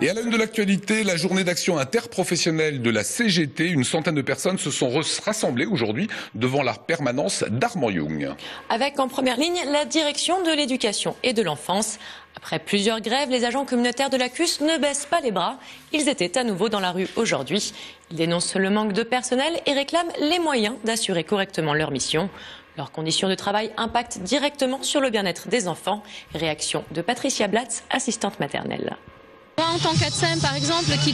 Et à la une de l'actualité, la journée d'action interprofessionnelle de la CGT. Une centaine de personnes se sont rassemblées aujourd'hui devant la permanence d'Armand Young. Avec en première ligne la direction de l'éducation et de l'enfance. Après plusieurs grèves, les agents communautaires de la CUS ne baissent pas les bras. Ils étaient à nouveau dans la rue aujourd'hui. Ils dénoncent le manque de personnel et réclament les moyens d'assurer correctement leur mission. Leurs conditions de travail impactent directement sur le bien-être des enfants. Réaction de Patricia Blatz, assistante maternelle. Moi, en tant qu'ATSEM, par exemple, qui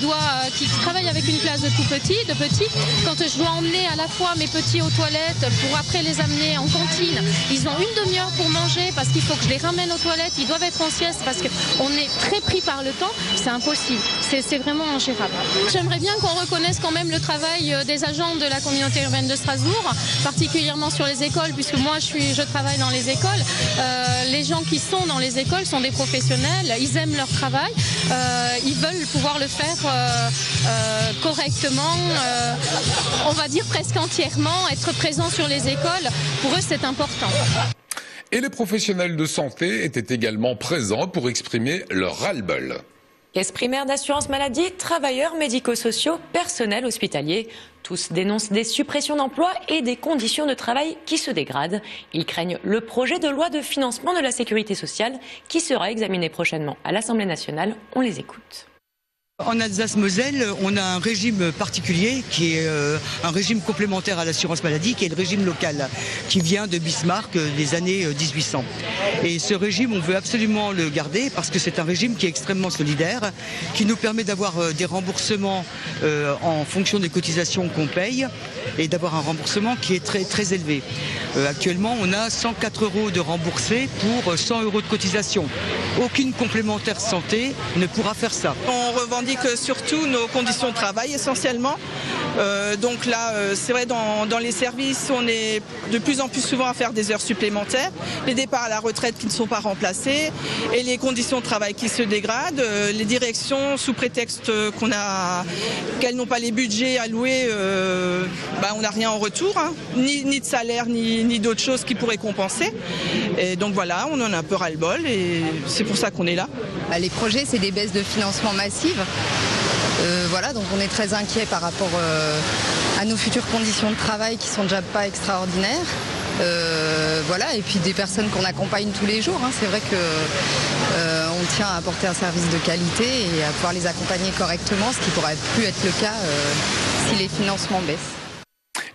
travaille avec une classe de tout petits, quand je dois emmener à la fois mes petits aux toilettes pour après les amener en cantine, ils ont une demi-heure pour manger parce qu'il faut que je les ramène aux toilettes, ils doivent être en sieste parce qu'on est très pris par le temps, c'est impossible, c'est vraiment ingérable. J'aimerais bien qu'on reconnaisse quand même le travail des agents de la communauté urbaine de Strasbourg, particulièrement sur les écoles, puisque moi je travaille dans les écoles. Les gens qui sont dans les écoles sont des professionnels, ils aiment leur travail. Ils veulent pouvoir le faire correctement, on va dire presque entièrement, être présents sur les écoles. Pour eux, c'est important. Et les professionnels de santé étaient également présents pour exprimer leur ras-le-bol. Caisse primaire d'assurance maladie, travailleurs médico-sociaux, personnel hospitalier. Tous dénoncent des suppressions d'emplois et des conditions de travail qui se dégradent. Ils craignent le projet de loi de financement de la sécurité sociale qui sera examiné prochainement à l'Assemblée nationale. On les écoute. En Alsace-Moselle, on a un régime particulier qui est un régime complémentaire à l'assurance maladie, qui est le régime local, qui vient de Bismarck des années 1800. Et ce régime, on veut absolument le garder parce que c'est un régime qui est extrêmement solidaire, qui nous permet d'avoir des remboursements en fonction des cotisations qu'on paye et d'avoir un remboursement qui est très, très élevé. Actuellement, on a 104 € de remboursés pour 100 € de cotisation. Aucune complémentaire santé ne pourra faire ça. On revendique surtout nos conditions de travail essentiellement. Donc là, c'est vrai, dans les services, on est de plus en plus souvent à faire des heures supplémentaires, les départs à la retraite qui ne sont pas remplacés et les conditions de travail qui se dégradent. Les directions, sous prétexte qu'elles n'ont pas les budgets alloués, on n'a rien en retour, hein, ni de salaire, ni d'autres choses qui pourraient compenser. Et donc voilà, on en a un peu ras-le-bol et c'est pour ça qu'on est là. Les projets, c'est des baisses de financement massives. Voilà, donc on est très inquiet par rapport à nos futures conditions de travail qui sont déjà pas extraordinaires. Voilà, et puis des personnes qu'on accompagne tous les jours. Hein. C'est vrai qu'on tient à apporter un service de qualité et à pouvoir les accompagner correctement, ce qui pourrait plus être le cas si les financements baissent.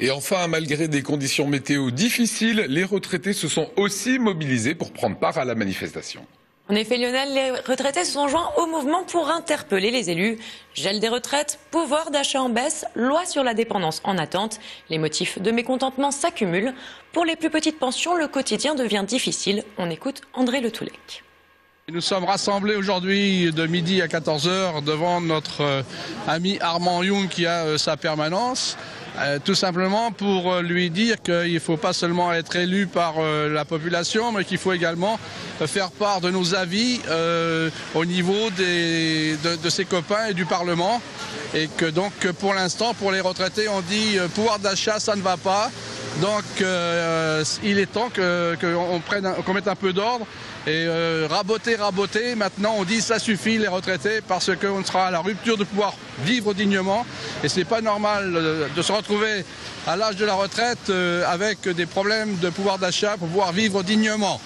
Et enfin, malgré des conditions météo difficiles, les retraités se sont aussi mobilisés pour prendre part à la manifestation. En effet, Lionel, les retraités se sont joints au mouvement pour interpeller les élus. Gel des retraites, pouvoir d'achat en baisse, loi sur la dépendance en attente. Les motifs de mécontentement s'accumulent. Pour les plus petites pensions, le quotidien devient difficile. On écoute André Le Toulec. Nous sommes rassemblés aujourd'hui de midi à 14 h devant notre ami Armand Young qui a sa permanence. Tout simplement pour lui dire qu'il ne faut pas seulement être élu par la population, mais qu'il faut également faire part de nos avis au niveau de ses copains et du Parlement. Et que donc pour l'instant, pour les retraités, on dit pouvoir d'achat, ça ne va pas. Donc il est temps qu'on mette un peu d'ordre et raboter. Maintenant on dit ça suffit les retraités parce qu'on sera à la rupture de pouvoir vivre dignement et c'est pas normal de se retrouver à l'âge de la retraite avec des problèmes de pouvoir d'achat pour pouvoir vivre dignement.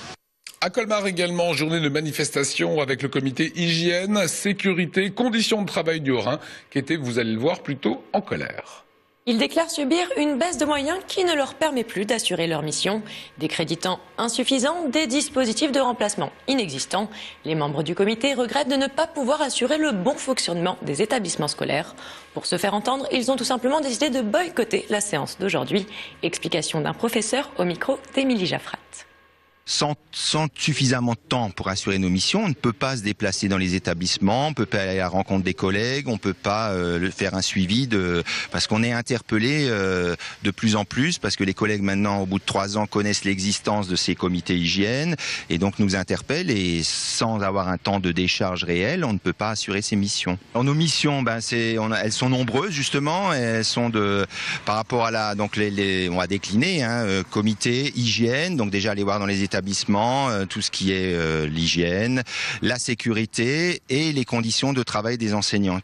À Colmar également, journée de manifestation avec le comité hygiène, sécurité, conditions de travail du Haut-Rhin qui était, vous allez le voir, plutôt en colère. Ils déclarent subir une baisse de moyens qui ne leur permet plus d'assurer leur mission. Des crédits insuffisants, des dispositifs de remplacement inexistants. Les membres du comité regrettent de ne pas pouvoir assurer le bon fonctionnement des établissements scolaires. Pour se faire entendre, ils ont tout simplement décidé de boycotter la séance d'aujourd'hui. Explication d'un professeur au micro d'Émilie Jaffrat. Sans suffisamment de temps pour assurer nos missions, on ne peut pas se déplacer dans les établissements, on ne peut pas aller à la rencontre des collègues, on ne peut pas faire un suivi parce qu'on est interpellé de plus en plus, parce que les collègues maintenant, au bout de 3 ans, connaissent l'existence de ces comités hygiène et donc nous interpellent et sans avoir un temps de décharge réel, on ne peut pas assurer ces missions. Alors, nos missions, elles sont nombreuses justement, elles sont par rapport à on va décliner, comité hygiène, donc déjà aller voir dans les établissements établissement, tout ce qui est l'hygiène, la sécurité et les conditions de travail des enseignants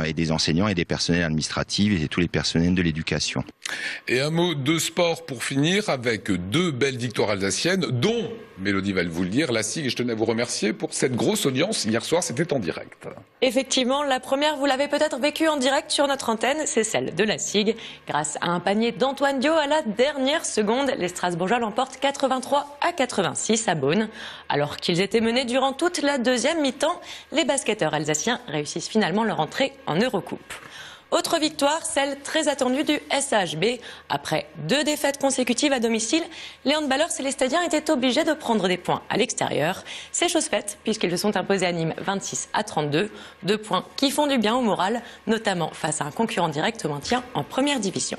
et des enseignants et des personnels administratifs et tous les personnels de l'éducation. Et un mot de sport pour finir avec 2 belles victoires alsaciennes, dont, Mélodie va vous le dire, la SIG, et je tenais à vous remercier pour cette grosse audience. Hier soir, c'était en direct. Effectivement, la première, vous l'avez peut-être vécue en direct sur notre antenne, c'est celle de la SIG. Grâce à un panier d'Antoine Dio à la dernière seconde, les Strasbourgeois l'emportent 83-86 à Beaune. Alors qu'ils étaient menés durant toute la deuxième mi-temps, les basketteurs alsaciens réussissent finalement leur entrée en Eurocoupe. Autre victoire, celle très attendue du SHB. Après 2 défaites consécutives à domicile, les handballeurs célestadiens étaient obligés de prendre des points à l'extérieur. C'est chose faite puisqu'ils se sont imposés à Nîmes 26-32. 2 points qui font du bien au moral, notamment face à un concurrent direct au maintien en première division.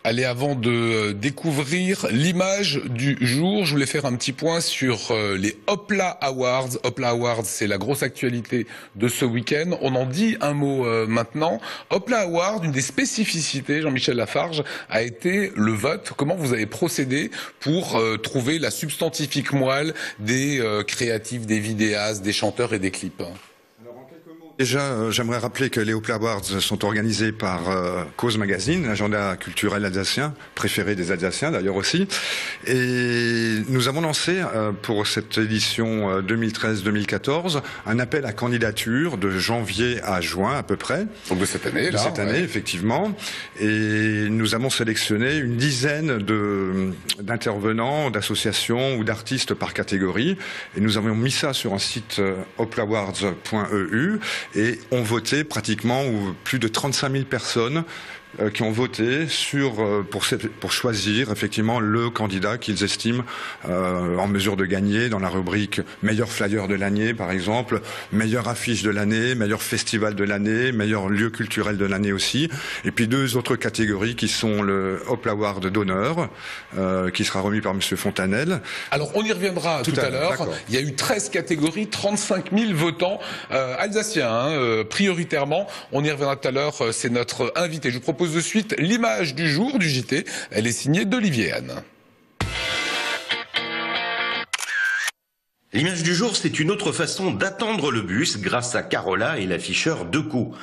Allez, avant de découvrir l'image du jour, je voulais faire un petit point sur les Hopla Awards. Hopla Awards, c'est la grosse actualité de ce week-end. On en dit un mot maintenant. Hopla Awards, une des spécificités, Jean-Michel Lafarge, a été le vote. Comment vous avez procédé pour trouver la substantifique moelle des créatifs, des vidéastes, des chanteurs et des clips? Déjà, j'aimerais rappeler que les Hopla Awards sont organisés par Cause Magazine, l'agenda culturel alsacien, préféré des Alsaciens d'ailleurs aussi. Et nous avons lancé pour cette édition 2013-2014 un appel à candidature de janvier à juin à peu près. Donc de cette année, là. De cette année, effectivement. Et nous avons sélectionné une dizaine d'intervenants, d'associations ou d'artistes par catégorie. Et nous avons mis ça sur un site hoplaawards.eu. Et ont voté pratiquement plus de 35 000 personnes qui ont voté pour choisir effectivement le candidat qu'ils estiment en mesure de gagner dans la rubrique meilleur flyer de l'année par exemple, meilleure affiche de l'année, meilleur festival de l'année, meilleur lieu culturel de l'année aussi. Et puis 2 autres catégories qui sont le Hopla Award d'honneur qui sera remis par Monsieur Fontanel. Alors on y reviendra tout à l'heure. Il y a eu 13 catégories, 35 000 votants alsaciens prioritairement. On y reviendra tout à l'heure. C'est notre invité. Je vous propose de suite l'image du jour du JT. Elle est signée d'Olivier Anne. L'image du jour, c'est une autre façon d'attendre le bus grâce à Carola et l'afficheur Deco.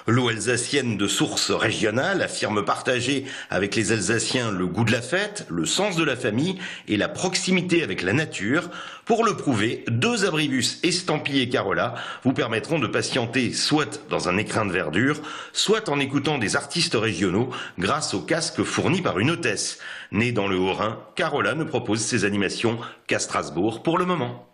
L'eau alsacienne de source régionale affirme partager avec les Alsaciens le goût de la fête, le sens de la famille et la proximité avec la nature. Pour le prouver, 2 abribus estampillés Carola vous permettront de patienter soit dans un écrin de verdure, soit en écoutant des artistes régionaux grâce au casque fourni par une hôtesse. Née dans le Haut-Rhin, Carola ne propose ses animations qu'à Strasbourg pour le moment.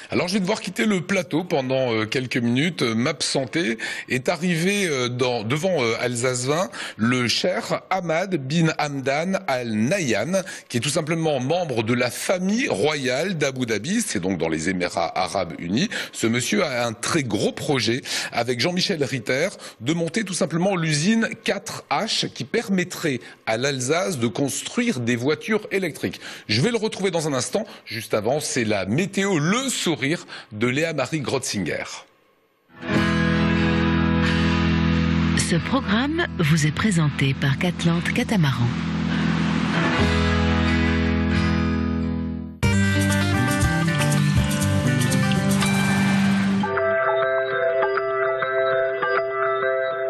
Alors je vais devoir quitter le plateau pendant quelques minutes, m'absenter. Est arrivé devant Alsace 20 le cher Ahmad bin Hamdan Al Nahyan, qui est tout simplement membre de la famille royale d'Abu Dhabi, c'est donc dans les Émirats Arabes Unis. Ce monsieur a un très gros projet avec Jean-Michel Ritter de monter tout simplement l'usine 4H qui permettrait à l'Alsace de construire des voitures électriques. Je vais le retrouver dans un instant. Juste avant, c'est la météo, le sourire de Léa-Marie Grotzinger. Ce programme vous est présenté par Catlante Catamaran.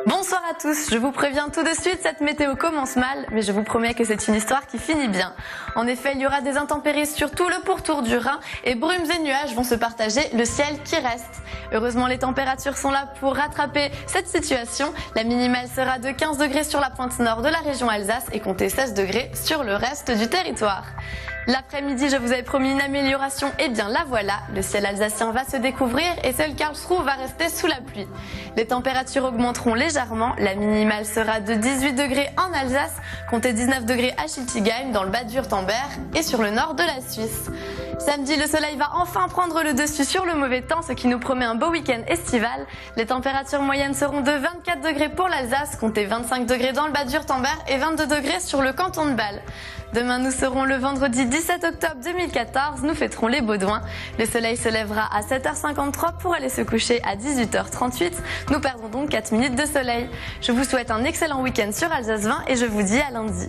Bonsoir à tous, je vous préviens tout de suite, cette météo commence mal, mais je vous promets que c'est une histoire qui finit bien. En effet, il y aura des intempéries sur tout le pourtour du Rhin et brumes et nuages vont se partager le ciel qui reste. Heureusement, les températures sont là pour rattraper cette situation. La minimale sera de 15 degrés sur la pointe nord de la région Alsace et comptez 16 degrés sur le reste du territoire. L'après-midi, je vous avais promis une amélioration, et bien la voilà. Le ciel alsacien va se découvrir et seul Karlsruhe va rester sous la pluie. Les températures augmenteront légèrement. La minimale sera de 18 degrés en Alsace, comptez 19 degrés à Schiltigheim, dans le Bade-Wurtemberg et sur le nord de la Suisse. Samedi, le soleil va enfin prendre le dessus sur le mauvais temps, ce qui nous promet un beau week-end estival. Les températures moyennes seront de 24 degrés pour l'Alsace, comptez 25 degrés dans le Bade-Wurtemberg et 22 degrés sur le canton de Bâle. Demain, nous serons le vendredi 17 octobre 2014, nous fêterons les Baudouins. Le soleil se lèvera à 7h53 pour aller se coucher à 18h38. Nous perdons donc 4 minutes de soleil. Je vous souhaite un excellent week-end sur Alsace 20 et je vous dis à lundi.